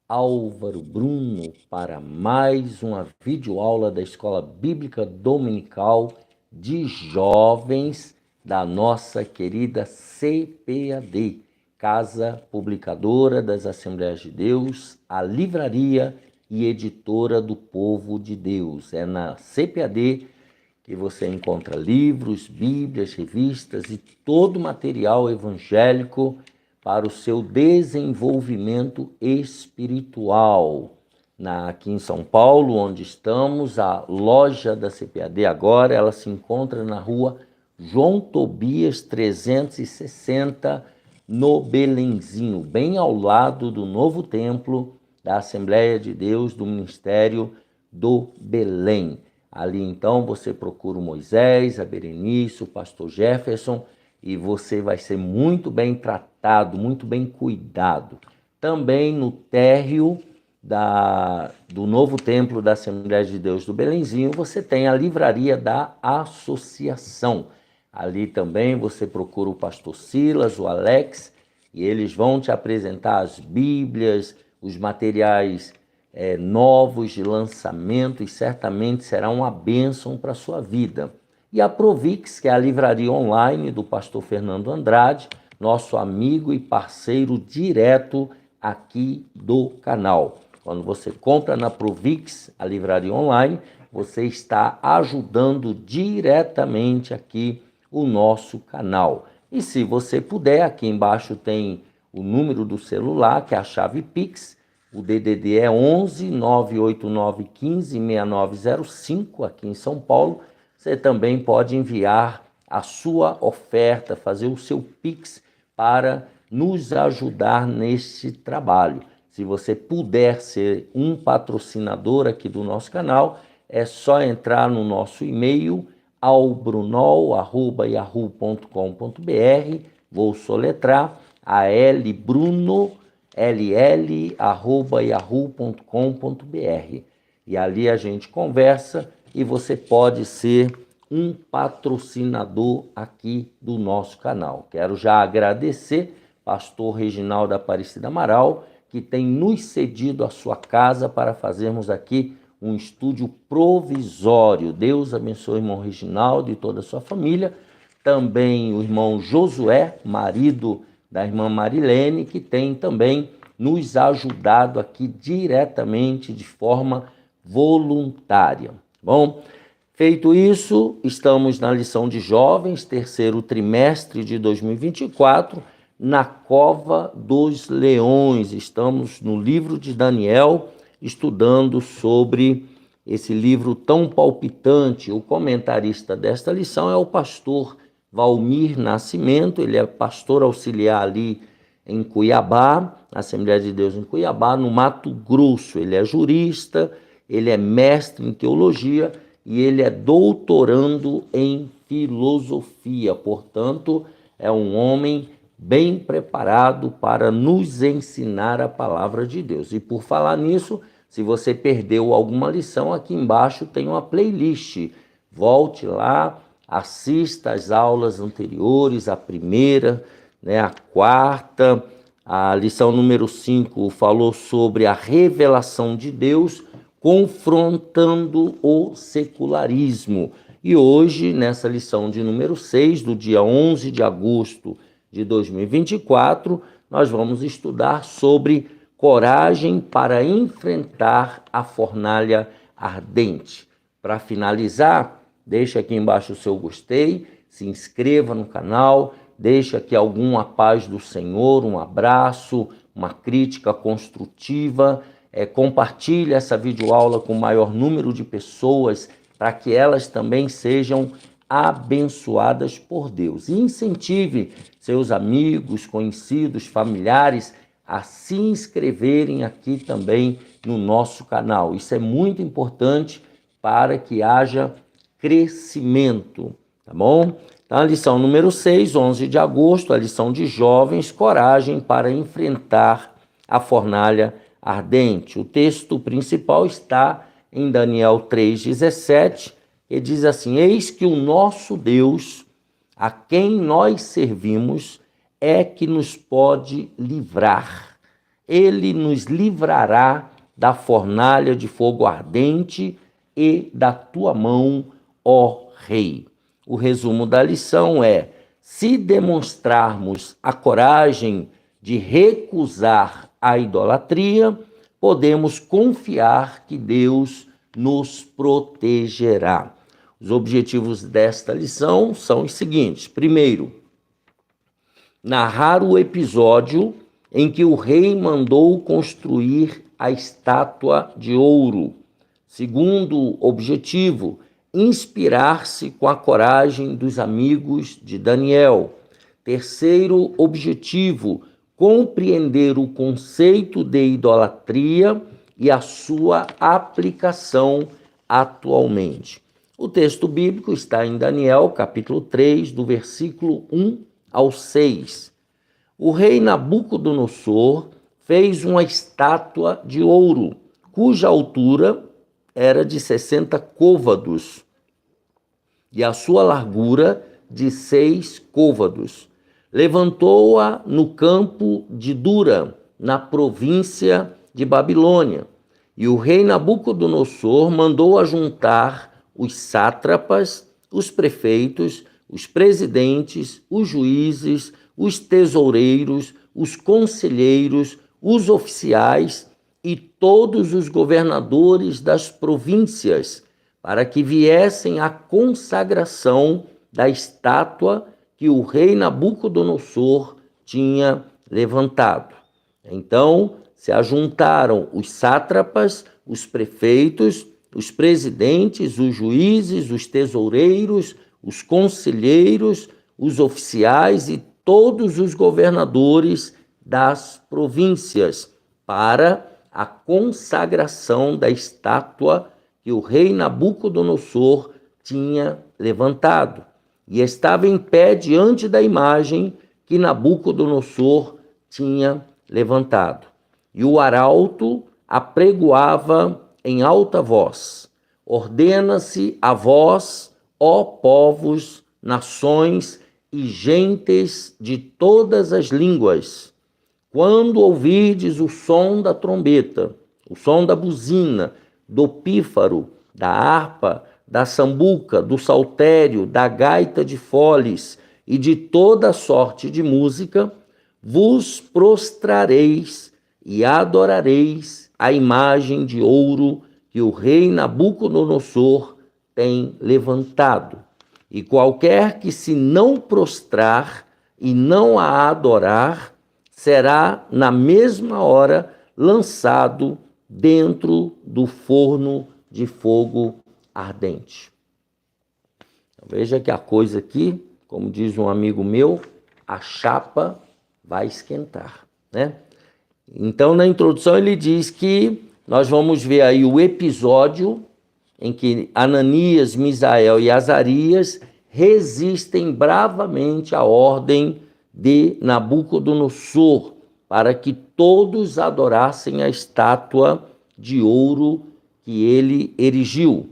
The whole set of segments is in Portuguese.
Álvaro Bruno para mais uma videoaula da Escola Bíblica Dominical de Jovens da nossa querida CPAD, Casa Publicadora das Assembleias de Deus, a livraria e editora do povo de Deus. É na CPAD que você encontra livros, bíblias, revistas e todo o material evangélico para o seu desenvolvimento espiritual. Aqui em São Paulo, onde estamos, a loja da CPAD agora, ela se encontra na rua João Tobias 360, no Belenzinho, bem ao lado do novo templo da Assembleia de Deus do Ministério do Belém. Ali então você procura o Moisés, a Berenice, o pastor Jefferson, e você vai ser muito bem tratado, muito bem cuidado. Também no térreo do novo templo da Assembleia de Deus do Belenzinho, você tem a livraria da Associação. Ali também você procura o pastor Silas, o Alex, e eles vão te apresentar as bíblias, os materiais novos de lançamento, e certamente será uma bênção para a sua vida. E a Provix, que é a livraria online do pastor Fernando Andrade, nosso amigo e parceiro direto aqui do canal. Quando você compra na Provix, a livraria online, você está ajudando diretamente aqui o nosso canal. E se você puder, aqui embaixo tem o número do celular, que é a chave Pix. O DDD é 11 989 15 6905, aqui em São Paulo. Você também pode enviar a sua oferta, fazer o seu Pix para nos ajudar neste trabalho. Se você puder ser um patrocinador aqui do nosso canal, é só entrar no nosso e-mail albrunol@yahoo.com.br. Vou soletrar albrunll@yahoo.com.br. E ali a gente conversa e você pode ser um patrocinador aqui do nosso canal. Quero já agradecer pastor Reginaldo Aparecida Amaral, que tem nos cedido a sua casa para fazermos aqui um estúdio provisório. Deus abençoe o irmão Reginaldo e toda a sua família. Também o irmão Josué, marido da irmã Marilene, que tem também nos ajudado aqui diretamente de forma voluntária. Bom, feito isso, estamos na lição de jovens, terceiro trimestre de 2024, na Cova dos Leões. Estamos no livro de Daniel, estudando sobre esse livro tão palpitante. O comentarista desta lição é o pastor Valmir Nascimento. Ele é pastor auxiliar ali em Cuiabá, Assembleia de Deus em Cuiabá, no Mato Grosso. Ele é jurista, ele é mestre em teologia e ele é doutorando em filosofia. Portanto, é um homem bem preparado para nos ensinar a palavra de Deus. E por falar nisso, se você perdeu alguma lição, aqui embaixo tem uma playlist. Volte lá, assista às aulas anteriores, a primeira, a quarta. A lição número 5 falou sobre a revelação de Deus confrontando o secularismo. E hoje, nessa lição de número 6, do dia 11 de agosto de 2024, nós vamos estudar sobre coragem para enfrentar a fornalha ardente. Para finalizar, deixa aqui embaixo o seu gostei, se inscreva no canal, deixa aqui alguma paz do Senhor, um abraço, uma crítica construtiva, compartilhe essa videoaula com o maior número de pessoas para que elas também sejam abençoadas por Deus. E incentive seus amigos, conhecidos, familiares a se inscreverem aqui também no nosso canal. Isso é muito importante para que haja crescimento, tá bom? Então, a lição número 6, 11 de agosto, a lição de jovens, coragem para enfrentar a fornalha ardente. O texto principal está em Daniel 3,17, e diz assim: eis que o nosso Deus, a quem nós servimos, é que nos pode livrar. ele nos livrará da fornalha de fogo ardente e da tua mão, ó Rei. O resumo da lição é: se demonstrarmos a coragem de recusar a idolatria, podemos confiar que Deus nos protegerá. Os objetivos desta lição são os seguintes. Primeiro, narrar o episódio em que o rei mandou construir a estátua de ouro. Segundo objetivo, inspirar-se com a coragem dos amigos de Daniel. Terceiro objetivo, compreender o conceito de idolatria e a sua aplicação atualmente. O texto bíblico está em Daniel, capítulo 3, do versículo 1 ao 6. O rei Nabucodonosor fez uma estátua de ouro, cuja altura era de 60 côvados e a sua largura de 6 côvados. Levantou-a no campo de Dura, na província de Babilônia. E o rei Nabucodonosor mandou ajuntar os sátrapas, os prefeitos, os presidentes, os juízes, os tesoureiros, os conselheiros, os oficiais e todos os governadores das províncias, para que viessem à consagração da estátua que o rei Nabucodonosor tinha levantado. Então, se ajuntaram os sátrapas, os prefeitos, os presidentes, os juízes, os tesoureiros, os conselheiros, os oficiais e todos os governadores das províncias para a consagração da estátua que o rei Nabucodonosor tinha levantado. E estava em pé diante da imagem que Nabucodonosor tinha levantado. E o arauto apregoava em alta voz: ordena-se a vós, ó povos, nações e gentes de todas as línguas, quando ouvirdes o som da trombeta, o som da buzina, do pífaro, da harpa, da sambuca, do saltério, da gaita de foles e de toda sorte de música, vos prostrareis e adorareis a imagem de ouro que o rei Nabucodonosor tem levantado. E qualquer que se não prostrar e não a adorar, será na mesma hora lançado dentro do forno de fogo ardente. Então, veja que a coisa aqui, como diz um amigo meu, a chapa vai esquentar, né? Então, na introdução, ele diz que nós vamos ver aí o episódio em que Ananias, Misael e Azarias resistem bravamente à ordem de Nabucodonosor para que todos adorassem a estátua de ouro que ele erigiu.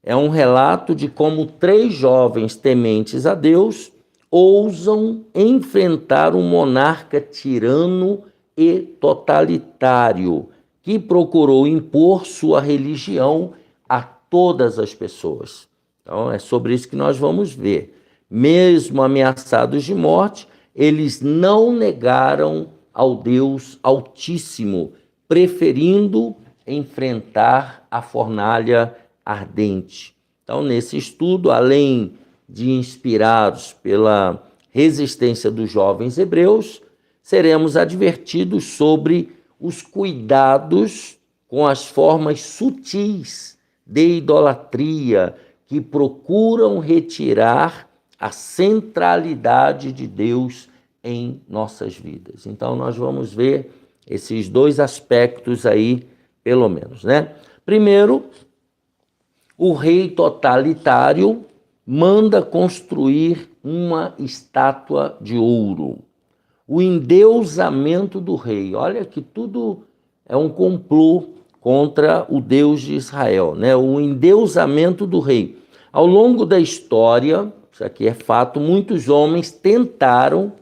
É um relato de como 3 jovens tementes a Deus ousam enfrentar um monarca tirano e totalitário que procurou impor sua religião a todas as pessoas. Então, é sobre isso que nós vamos ver. Mesmo ameaçados de morte, eles não negaram ao Deus Altíssimo, preferindo enfrentar a fornalha ardente. Então, nesse estudo, além de inspirados pela resistência dos jovens hebreus, seremos advertidos sobre os cuidados com as formas sutis de idolatria que procuram retirar a centralidade de Deus em nossas vidas. Então, nós vamos ver esses 2 aspectos aí, pelo menos, né? Primeiro, o rei totalitário manda construir uma estátua de ouro. O endeusamento do rei. Olha que tudo é um complô contra o Deus de Israel, né? O endeusamento do rei. Ao longo da história, isso aqui é fato, muitos homens tentaram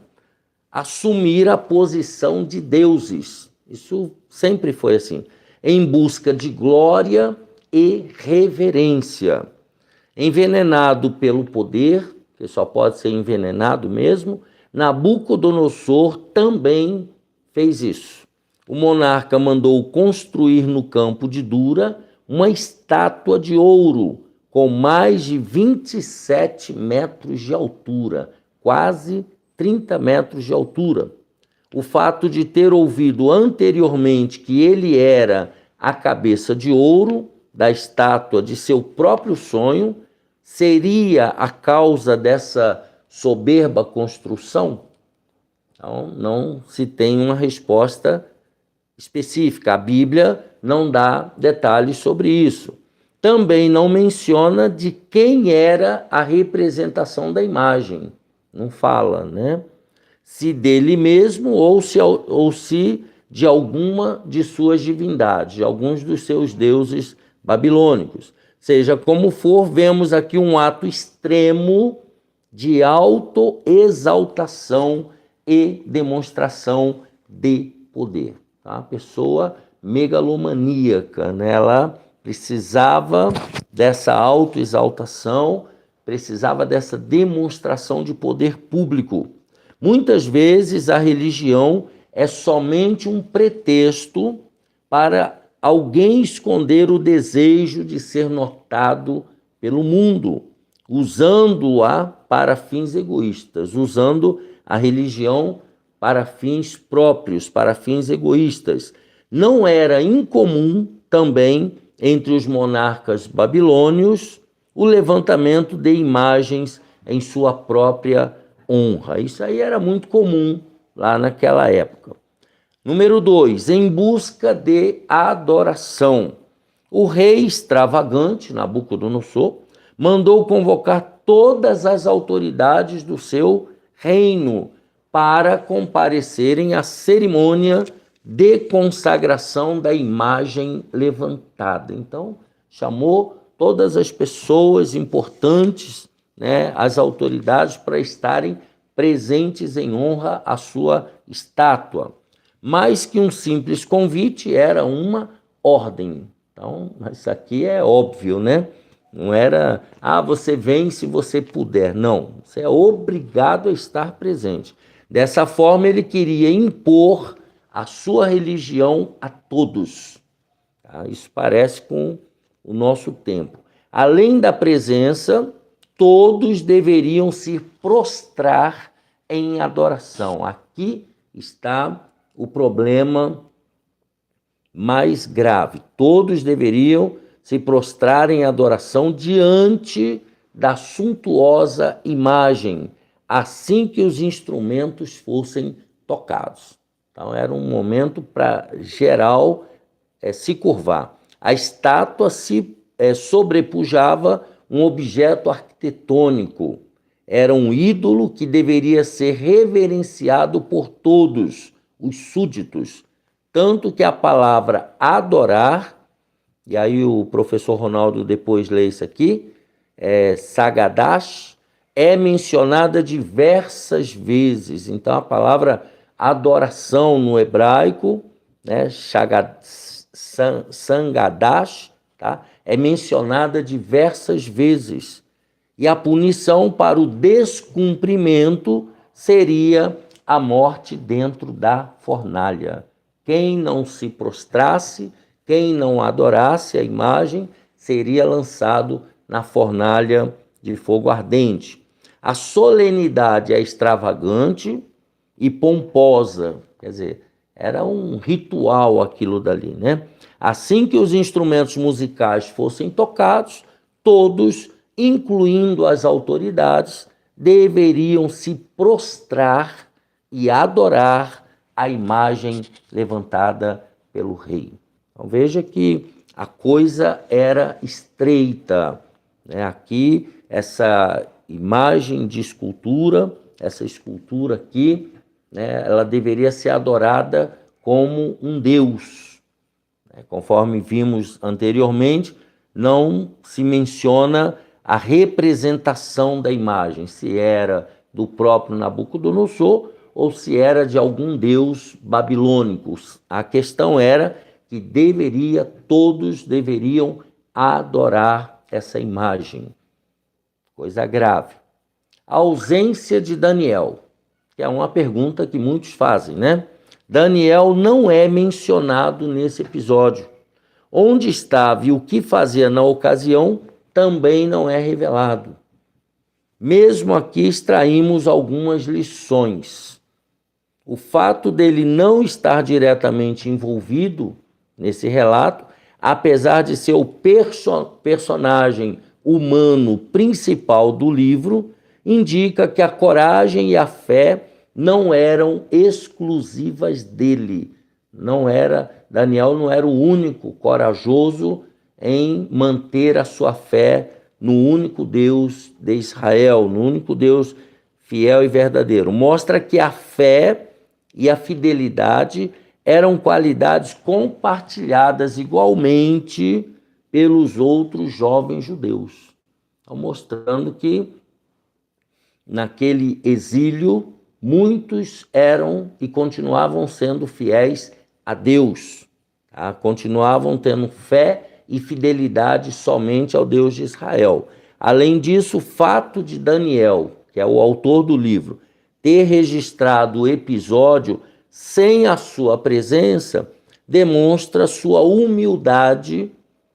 assumir a posição de deuses Isso sempre foi assim. Em busca de glória e reverência. Envenenado pelo poder, que só pode ser envenenado mesmo, Nabucodonosor também fez isso. O monarca mandou construir no campo de Dura uma estátua de ouro com mais de 27 metros de altura, quase 30 metros de altura. O fato de ter ouvido anteriormente que ele era a cabeça de ouro da estátua de seu próprio sonho seria a causa dessa soberba construção? Então, não se tem uma resposta específica. A Bíblia não dá detalhes sobre isso. Também não menciona de quem era a representação da imagem. Não fala, né? Se dele mesmo ou se de alguma de suas divindades, de alguns dos seus deuses babilônicos. Seja como for, vemos aqui um ato extremo de autoexaltação e demonstração de poder. Tá? A pessoa megalomaníaca, né? Ela precisava dessa autoexaltação, precisava dessa demonstração de poder público. Muitas vezes a religião é somente um pretexto para alguém esconder o desejo de ser notado pelo mundo, usando-a para fins egoístas, usando a religião para fins próprios, para fins egoístas. Não era incomum também entre os monarcas babilônios o levantamento de imagens em sua própria honra. Isso aí era muito comum lá naquela época. Número 2, em busca de adoração. O rei extravagante, Nabucodonosor, mandou convocar todas as autoridades do seu reino para comparecerem à cerimônia de consagração da imagem levantada. Então, chamou todas as pessoas importantes, né, as autoridades, para estarem presentes em honra à sua estátua. Mais que um simples convite, era uma ordem. Então, isso aqui é óbvio, né? Não era, você vem se você puder. Não, você é obrigado a estar presente. Dessa forma, ele queria impor a sua religião a todos. Tá? Isso parece com o nosso tempo. Além da presença, todos deveriam se prostrar em adoração. Aqui está o problema mais grave. Todos deveriam se prostrar em adoração diante da suntuosa imagem, assim que os instrumentos fossem tocados. Então, era um momento para geral se curvar. A estátua se sobrepujava um objeto arquitetônico. Era um ídolo que deveria ser reverenciado por todos os súditos, tanto que a palavra adorar, e aí o professor Ronaldo depois lê isso aqui, sagadash, é mencionada diversas vezes. Então a palavra adoração no hebraico, né, sangadash, tá, é mencionada diversas vezes. E a punição para o descumprimento seria a morte dentro da fornalha. Quem não se prostrasse, quem não adorasse a imagem, seria lançado na fornalha de fogo ardente. A solenidade é extravagante e pomposa, quer dizer, era um ritual aquilo dali, né? Assim que os instrumentos musicais fossem tocados, todos, incluindo as autoridades, deveriam se prostrar e adorar a imagem levantada pelo rei. Então veja que a coisa era estreita, né? Aqui, essa imagem de escultura, essa escultura aqui, né, ela deveria ser adorada como um deus. Conforme vimos anteriormente, não se menciona a representação da imagem, se era do próprio Nabucodonosor ou se era de algum deus babilônico. A questão era que todos deveriam adorar essa imagem. Coisa grave. A ausência de Daniel, que é uma pergunta que muitos fazem, né? Daniel não é mencionado nesse episódio. Onde estava e o que fazia na ocasião também não é revelado. Mesmo aqui extraímos algumas lições. O fato dele não estar diretamente envolvido nesse relato, apesar de ser o personagem humano principal do livro, indica que a coragem e a fé não eram exclusivas dele. Daniel não era o único corajoso em manter a sua fé no único Deus de Israel, no único Deus fiel e verdadeiro. Mostra que a fé e a fidelidade eram qualidades compartilhadas igualmente pelos outros jovens judeus. Então, mostrando que naquele exílio muitos eram e continuavam sendo fiéis a Deus, tá? Continuavam tendo fé e fidelidade somente ao Deus de Israel. Além disso, o fato de Daniel, que é o autor do livro, ter registrado o episódio sem a sua presença, demonstra sua humildade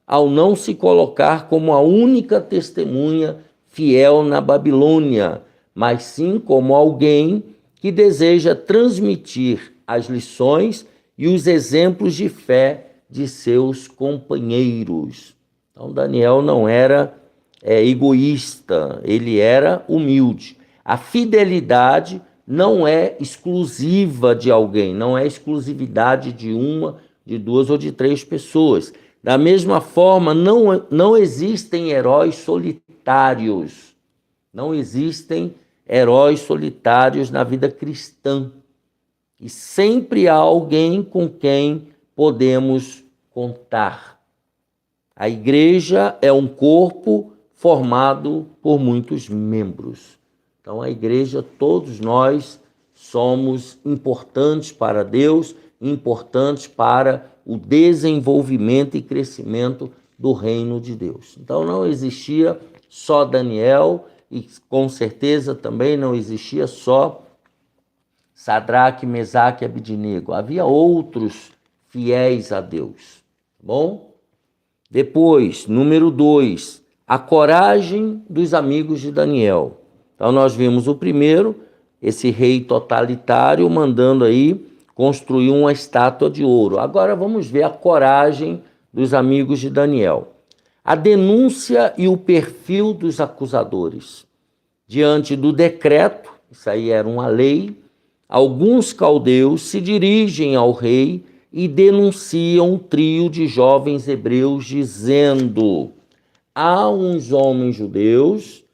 ao não se colocar como a única testemunha fiel na Babilônia, mas sim como alguém que deseja transmitir as lições e os exemplos de fé de seus companheiros. Então, Daniel não era egoísta, ele era humilde. A fidelidade não é exclusiva de alguém, não é exclusividade de uma, de duas ou de três pessoas. Da mesma forma, não existem heróis solitários. Não existem heróis solitários na vida cristã. E sempre há alguém com quem podemos contar. A igreja é um corpo formado por muitos membros. Então, a igreja, todos nós somos importantes para Deus, importantes para o desenvolvimento e crescimento do reino de Deus. Então, não existia só Daniel e, com certeza, também não existia só Sadraque, Mesaque e Abidnego. Havia outros fiéis a Deus. Bom? Depois, número 2, a coragem dos amigos de Daniel. Então, nós vimos o primeiro, esse rei totalitário mandando aí construir uma estátua de ouro. Agora vamos ver a coragem dos amigos de Daniel. A denúncia e o perfil dos acusadores. Diante do decreto, isso aí era uma lei, alguns caldeus se dirigem ao rei e denunciam um trio de jovens hebreus dizendo: há uns homens judeus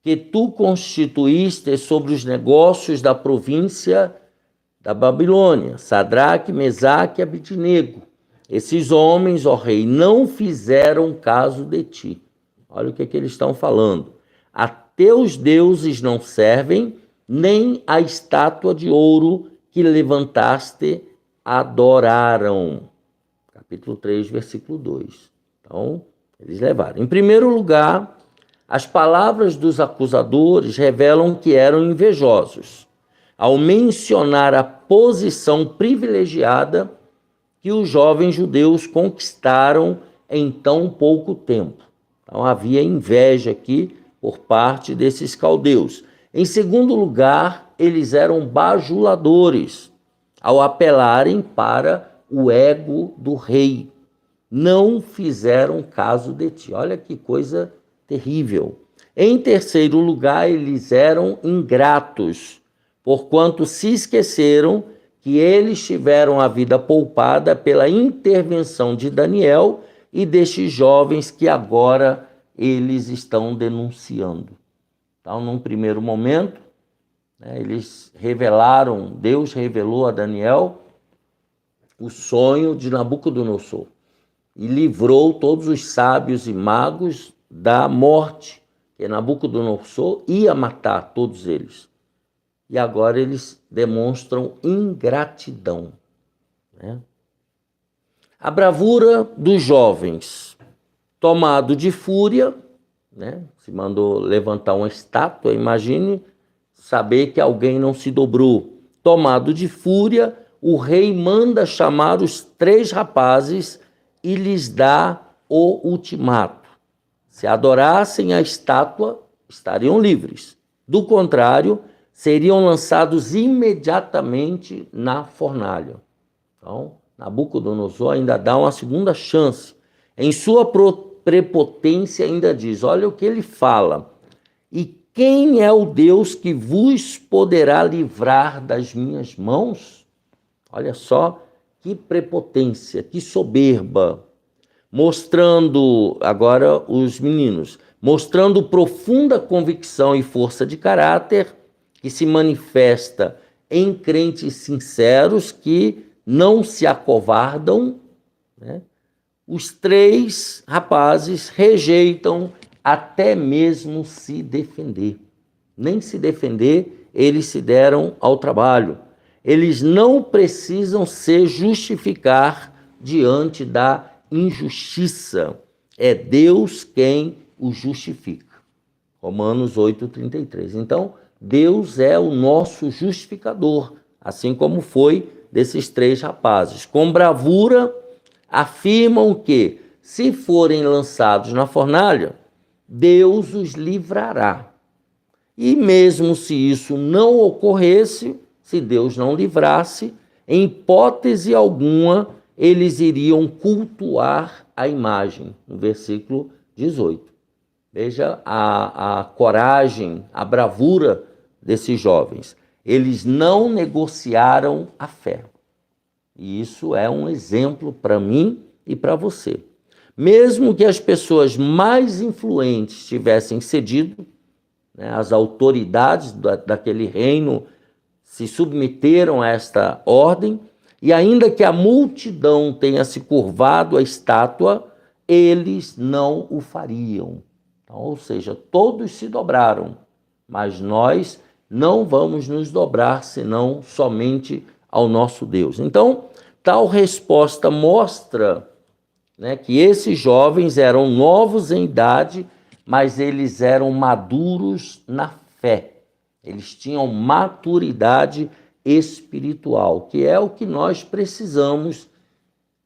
que tu constituíste sobre os negócios da província da Babilônia, Sadraque, Mesaque e Abidnego. Esses homens, ó rei, não fizeram caso de ti. Olha o que eles estão falando. A teus deuses não servem, nem a estátua de ouro que levantaste adoraram. Capítulo 3, versículo 2. Então, eles levaram. Em primeiro lugar, as palavras dos acusadores revelam que eram invejosos, ao mencionar a posição privilegiada que os jovens judeus conquistaram em tão pouco tempo. Então, havia inveja aqui por parte desses caldeus. Em segundo lugar, eles eram bajuladores, ao apelarem para o ego do rei. Não fizeram caso de ti. Olha que coisa terrível. Em terceiro lugar, eles eram ingratos, porquanto se esqueceram que eles tiveram a vida poupada pela intervenção de Daniel e destes jovens que agora eles estão denunciando. Então, num primeiro momento, eles revelaram, Deus revelou a Daniel o sonho de Nabucodonosor e livrou todos os sábios e magos da morte, que Nabucodonosor ia matar todos eles. e agora eles demonstram ingratidão, né? A bravura dos jovens, tomado de fúria, né? Se mandou levantar uma estátua, imagine saber que alguém não se dobrou. Tomado de fúria, o rei manda chamar os 3 rapazes e lhes dá o ultimato. Se adorassem a estátua, estariam livres. Do contrário, seriam lançados imediatamente na fornalha. Então, Nabucodonosor ainda dá uma segunda chance. Em sua prepotência ainda diz, olha o que ele fala. E quem é o Deus que vos poderá livrar das minhas mãos? Olha só que prepotência, que soberba. Mostrando, agora os meninos, mostrando profunda convicção e força de caráter que se manifesta em crentes sinceros que não se acovardam, né? Os 3 rapazes rejeitam até mesmo se defender. Nem se defender, eles se deram ao trabalho. Eles não precisam se justificar diante da injustiça. É Deus quem os justifica. Romanos 8:33. Então, Deus é o nosso justificador, assim como foi desses 3 rapazes. Com bravura, afirmam que, se forem lançados na fornalha, Deus os livrará. E mesmo se isso não ocorresse, se Deus não livrasse, em hipótese alguma, eles iriam cultuar a imagem, no versículo 18. Veja a coragem, a bravura desses jovens. Eles não negociaram a fé. E isso é um exemplo para mim e para você. Mesmo que as pessoas mais influentes tivessem cedido, né, as autoridades daquele reino se submeteram a esta ordem, e ainda que a multidão tenha se curvado à estátua, eles não o fariam. Então, ou seja, todos se dobraram, mas nós não vamos nos dobrar senão somente ao nosso Deus. Então, tal resposta mostra, né, que esses jovens eram novos em idade, mas eles eram maduros na fé. Eles tinham maturidade espiritual, que é o que nós precisamos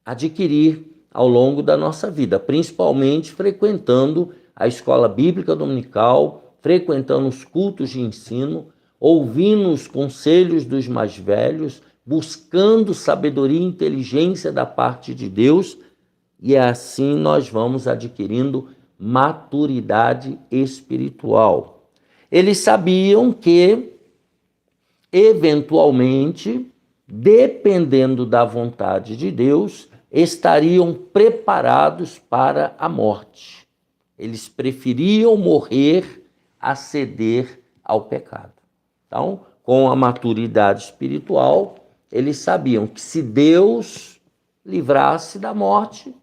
adquirir ao longo da nossa vida, principalmente frequentando a escola bíblica dominical, frequentando os cultos de ensino, ouvindo os conselhos dos mais velhos, buscando sabedoria e inteligência da parte de Deus, e assim nós vamos adquirindo maturidade espiritual. Eles sabiam que, eventualmente, dependendo da vontade de Deus, estariam preparados para a morte. Eles preferiam morrer a ceder ao pecado. Então, com a maturidade espiritual, eles sabiam que se Deus livrasse da morte,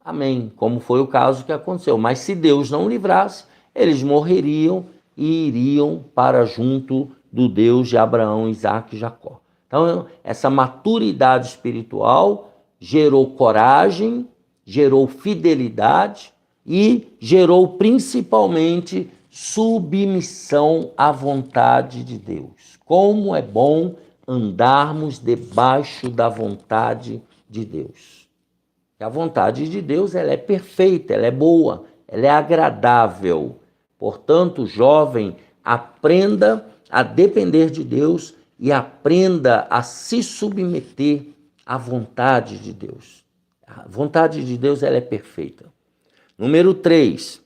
amém, como foi o caso que aconteceu. Mas se Deus não livrasse, eles morreriam e iriam para junto do Deus de Abraão, Isaque e Jacó. Então, essa maturidade espiritual gerou coragem, gerou fidelidade e gerou principalmente submissão à vontade de Deus. Como é bom andarmos debaixo da vontade de Deus. A vontade de Deus, ela é perfeita, ela é boa, ela é agradável. Portanto, jovem, aprenda a depender de Deus e aprenda a se submeter à vontade de Deus. A vontade de Deus, ela é perfeita. Número 3,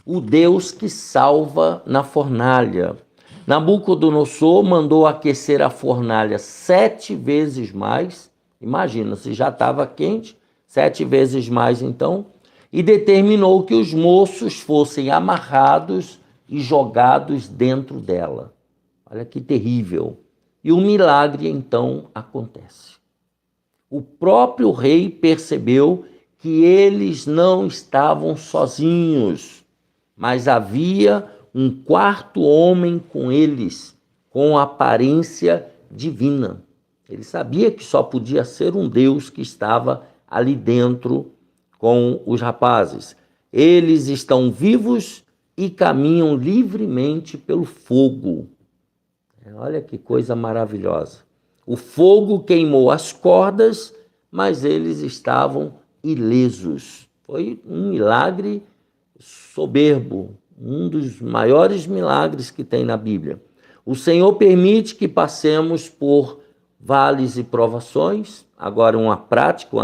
o Deus que salva na fornalha. Nabucodonosor mandou aquecer a fornalha 7 vezes mais. Imagina, se já estava quente, 7 vezes mais então, e determinou que os moços fossem amarrados e jogados dentro dela. Olha que terrível. E o milagre então acontece. O próprio rei percebeu que eles não estavam sozinhos, mas havia um quarto homem com eles, com aparência divina. Ele sabia que só podia ser um Deus que estava ali dentro com os rapazes. Eles estão vivos e caminham livremente pelo fogo. Olha que coisa maravilhosa. O fogo queimou as cordas, mas eles estavam ilesos. Foi um milagre soberbo, um dos maiores milagres que tem na Bíblia. O Senhor permite que passemos por vales e provações, agora uma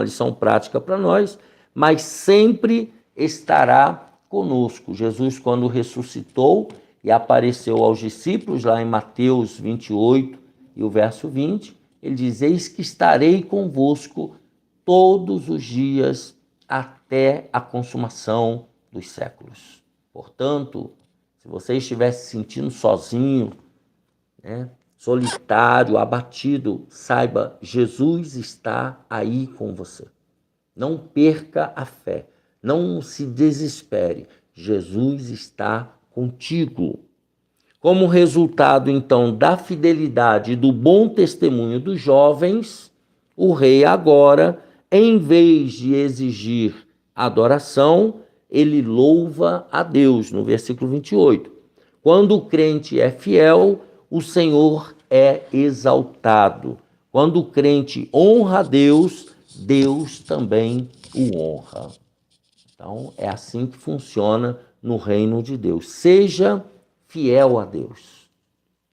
lição prática para nós, mas sempre estará conosco. Jesus, quando ressuscitou e apareceu aos discípulos, lá em Mateus 28 e o verso 20, ele diz: eis que estarei convosco todos os dias até a consumação dos séculos. Portanto, se você estiver se sentindo sozinho, solitário, abatido, saiba, Jesus está aí com você. Não perca a fé, não se desespere, Jesus está contigo. Como resultado, então, da fidelidade e do bom testemunho dos jovens, o rei agora, em vez de exigir adoração, ele louva a Deus, no versículo 28. Quando o crente é fiel, o Senhor é exaltado. Quando o crente honra a Deus, Deus também o honra. Então, é assim que funciona no reino de Deus. Seja fiel a Deus.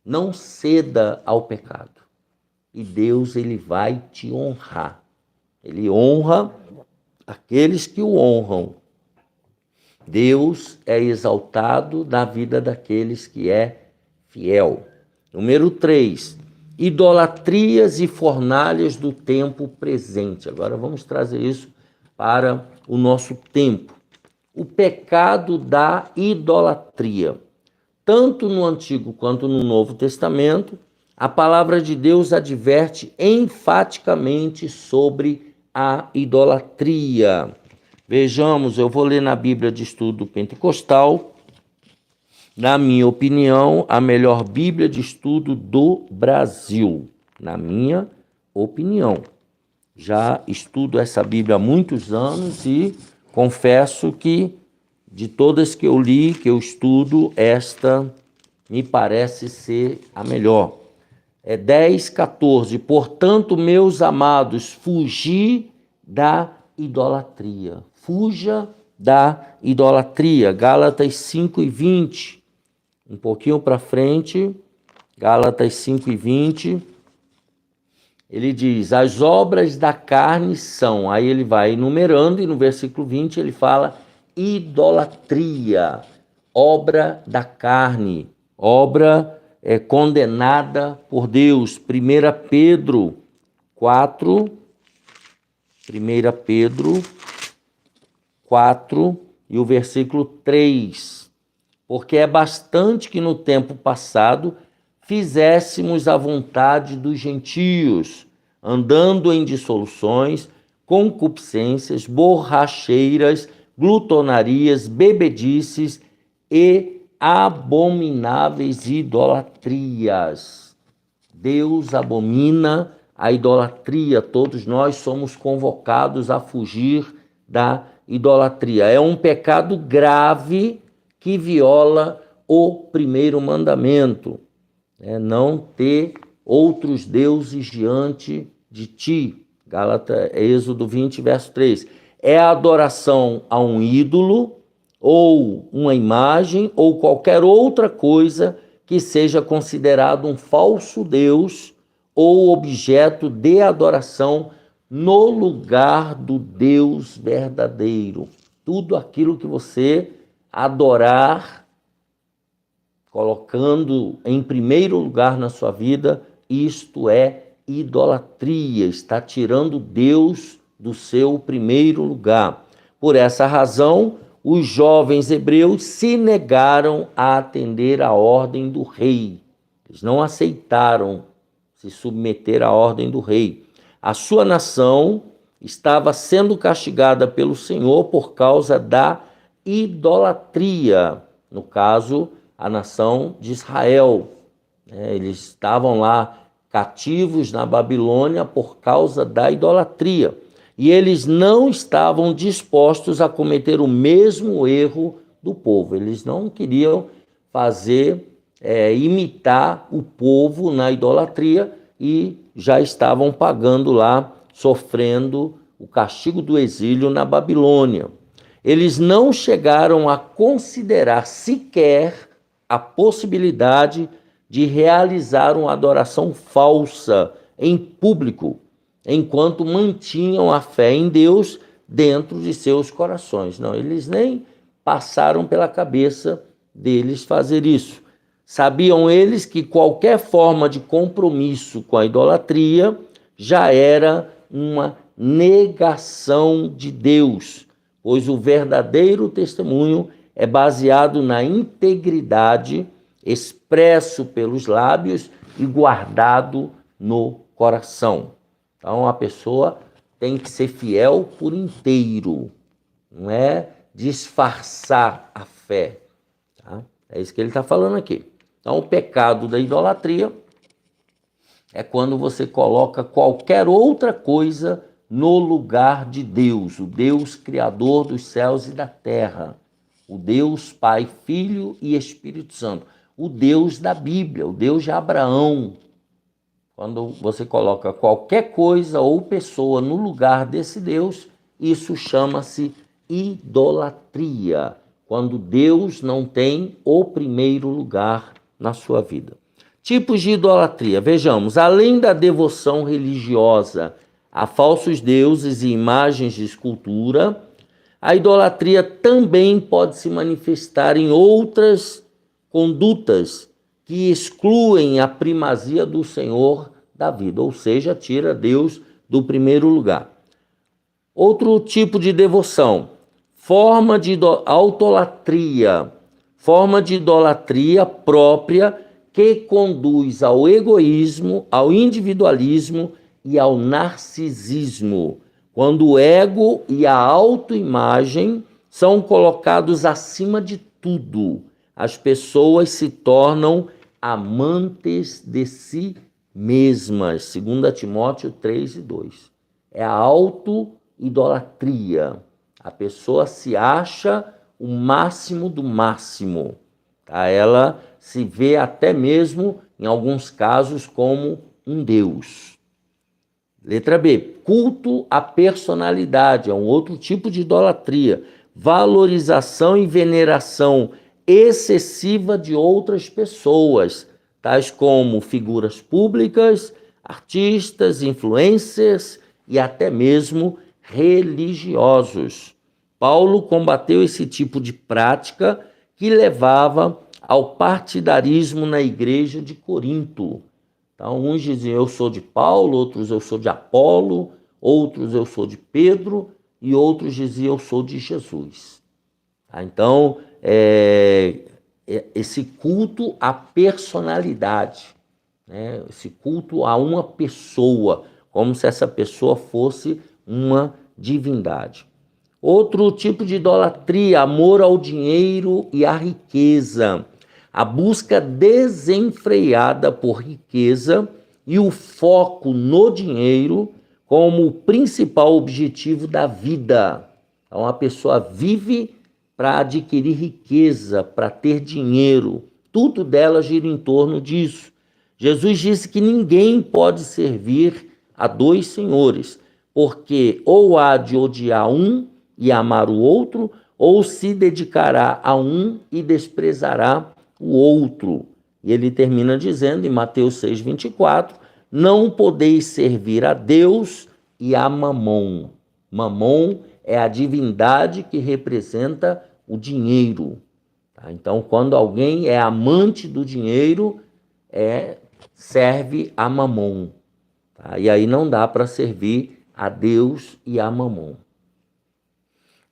Não ceda ao pecado. E Deus, ele vai te honrar. Ele honra aqueles que o honram. Deus é exaltado na vida daqueles que é fiel. Número 3, idolatrias e fornalhas do tempo presente. Agora vamos trazer isso para o nosso tempo. O pecado da idolatria. Tanto no Antigo quanto no Novo Testamento, a palavra de Deus adverte enfaticamente sobre a idolatria. Vejamos, eu vou ler na Bíblia de Estudo Pentecostal, na minha opinião, a melhor Bíblia de estudo do Brasil. Na minha opinião. Já estudo essa Bíblia há muitos anos e confesso que, de todas que eu li, que eu estudo, esta me parece ser a melhor. É 10:14. Portanto, meus amados, fugi da idolatria. Fuja da idolatria. Gálatas 5:20. Um pouquinho para frente, Gálatas 5:20, ele diz: as obras da carne são, aí ele vai enumerando, e no versículo 20 ele fala idolatria, obra da carne, obra condenada por Deus. 1 Pedro 4, 1 Pedro 4 e o versículo 3. Porque é bastante que no tempo passado fizéssemos a vontade dos gentios, andando em dissoluções, concupiscências, borracheiras, glutonarias, bebedices e abomináveis idolatrias. Deus abomina a idolatria. Todos nós somos convocados a fugir da idolatria. É um pecado grave que viola o primeiro mandamento, não ter outros deuses diante de ti. Êxodo 20, verso 3. É a adoração a um ídolo, ou uma imagem, ou qualquer outra coisa que seja considerado um falso Deus ou objeto de adoração no lugar do Deus verdadeiro. Tudo aquilo que você adorar, colocando em primeiro lugar na sua vida, isto é idolatria, está tirando Deus do seu primeiro lugar. Por essa razão, os jovens hebreus se negaram a atender à ordem do rei. Eles não aceitaram se submeter à ordem do rei. A sua nação estava sendo castigada pelo Senhor por causa da idolatria, no caso, a nação de Israel. Eles estavam lá cativos na Babilônia por causa da idolatria. E eles não estavam dispostos a cometer o mesmo erro do povo. Eles não queriam imitar o povo na idolatria e já estavam pagando lá, sofrendo o castigo do exílio na Babilônia. Eles não chegaram a considerar sequer a possibilidade de realizar uma adoração falsa em público, enquanto mantinham a fé em Deus dentro de seus corações. Não, eles nem passaram pela cabeça deles fazer isso. Sabiam eles que qualquer forma de compromisso com a idolatria já era uma negação de Deus, pois o verdadeiro testemunho é baseado na integridade, expresso pelos lábios e guardado no coração. Então, a pessoa tem que ser fiel por inteiro, não é disfarçar a fé. Tá? É isso que ele está falando aqui. Então, o pecado da idolatria é quando você coloca qualquer outra coisa no lugar de Deus, o Deus criador dos céus e da terra, o Deus Pai, Filho e Espírito Santo, o Deus da Bíblia, o Deus de Abraão. Quando você coloca qualquer coisa ou pessoa no lugar desse Deus, isso chama-se idolatria, quando Deus não tem o primeiro lugar na sua vida. Tipos de idolatria. Vejamos, além da devoção religiosa a falsos deuses e imagens de escultura, a idolatria também pode se manifestar em outras condutas que excluem a primazia do Senhor da vida, ou seja, tira Deus do primeiro lugar. Outro tipo de devoção, forma de autolatria, forma de idolatria própria que conduz ao egoísmo, ao individualismo e ao narcisismo, quando o ego e a autoimagem são colocados acima de tudo. As pessoas se tornam amantes de si mesmas, 2 Timóteo 3:2. É a auto-idolatria. A pessoa se acha o máximo do máximo. Tá? Ela se vê até mesmo, em alguns casos, como um deus. Letra B, culto à personalidade, é um outro tipo de idolatria. Valorização e veneração excessiva de outras pessoas, tais como figuras públicas, artistas, influencers e até mesmo religiosos. Paulo combateu esse tipo de prática que levava ao partidarismo na igreja de Corinto. Então, uns diziam eu sou de Paulo, outros eu sou de Apolo, outros eu sou de Pedro e outros diziam eu sou de Jesus. Então, esse culto à personalidade, né? Esse culto a uma pessoa, como se essa pessoa fosse uma divindade. Outro tipo de idolatria, amor ao dinheiro e à riqueza. A busca desenfreada por riqueza e o foco no dinheiro como o principal objetivo da vida. Então, a pessoa vive para adquirir riqueza, para ter dinheiro. Tudo dela gira em torno disso. Jesus disse que ninguém pode servir a dois senhores, porque ou há de odiar um e amar o outro, ou se dedicará a um e desprezará o outro. E ele termina dizendo em Mateus 6:24, não podeis servir a Deus e a Mamon. Mamon é a divindade que representa o dinheiro. Tá? Então, quando alguém é amante do dinheiro, serve a Mamon. Tá? E aí não dá para servir a Deus e a Mamon.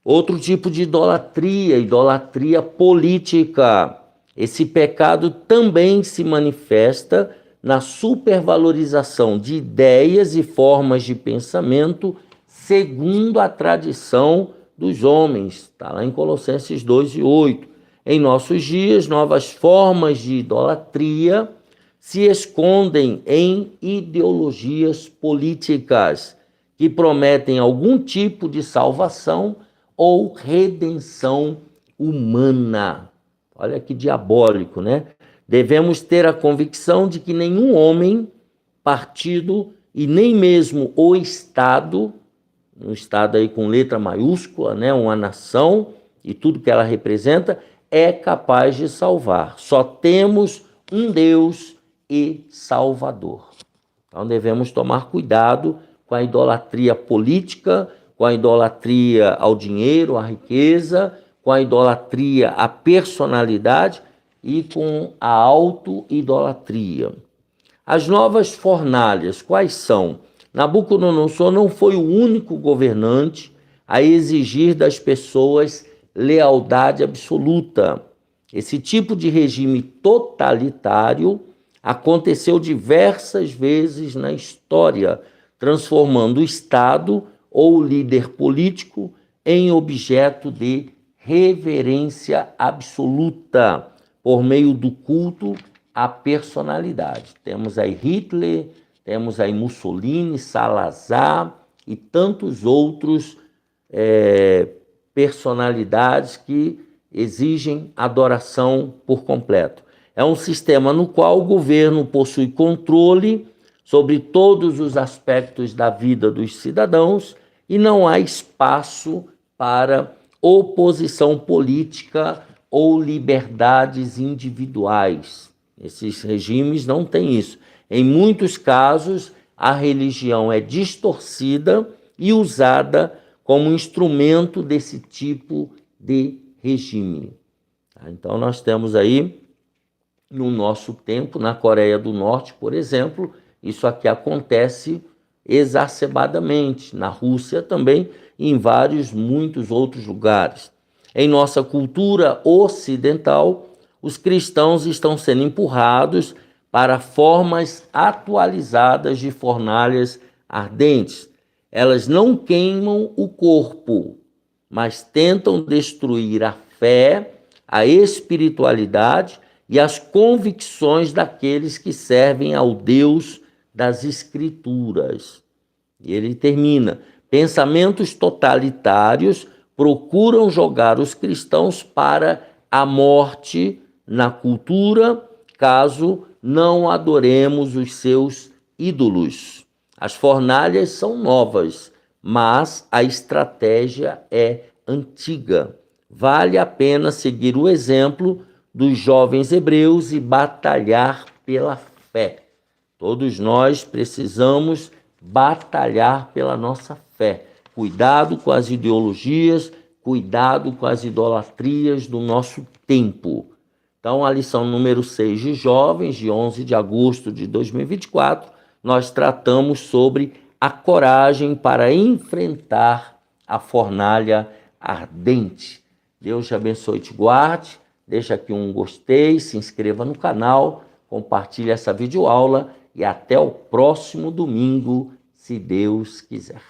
Outro tipo de idolatria, idolatria política. Esse pecado também se manifesta na supervalorização de ideias e formas de pensamento segundo a tradição dos homens. Está lá em Colossenses 2:8. em nossos dias, novas formas de idolatria se escondem em ideologias políticas que prometem algum tipo de salvação ou redenção humana. Olha que diabólico, né? Devemos ter a convicção de que nenhum homem, partido e nem mesmo o Estado, um Estado aí com letra maiúscula, né? Uma nação e tudo que ela representa, é capaz de salvar. Só temos um Deus e Salvador. Então devemos tomar cuidado com a idolatria política, com a idolatria ao dinheiro, à riqueza, com a idolatria à personalidade e com a auto-idolatria. As novas fornalhas, quais são? Nabucodonosor não foi o único governante a exigir das pessoas lealdade absoluta. Esse tipo de regime totalitário aconteceu diversas vezes na história, transformando o Estado ou o líder político em objeto de reverência absoluta, por meio do culto à personalidade. Temos aí Hitler, temos aí Mussolini, Salazar e tantos outros personalidades que exigem adoração por completo. É um sistema no qual o governo possui controle sobre todos os aspectos da vida dos cidadãos e não há espaço para oposição política ou liberdades individuais. Esses regimes não têm isso. Em muitos casos, a religião é distorcida e usada como instrumento desse tipo de regime. Então, nós temos aí, no nosso tempo, na Coreia do Norte, por exemplo, isso aqui acontece exacerbadamente, na Rússia também e em muitos outros lugares. Em nossa cultura ocidental, os cristãos estão sendo empurrados para formas atualizadas de fornalhas ardentes. Elas não queimam o corpo, mas tentam destruir a fé, a espiritualidade e as convicções daqueles que servem ao Deus das Escrituras. E ele termina: pensamentos totalitários procuram jogar os cristãos para a morte na cultura, caso não adoremos os seus ídolos. As fornalhas são novas, mas a estratégia é antiga. Vale a pena seguir o exemplo dos jovens hebreus e batalhar pela fé. Todos nós precisamos batalhar pela nossa fé. Cuidado com as ideologias, cuidado com as idolatrias do nosso tempo. Então, a lição número 6 de Jovens, de 11 de agosto de 2024, nós tratamos sobre a coragem para enfrentar a fornalha ardente. Deus te abençoe e te guarde. Deixa aqui um gostei, se inscreva no canal, compartilhe essa videoaula e até o próximo domingo, se Deus quiser.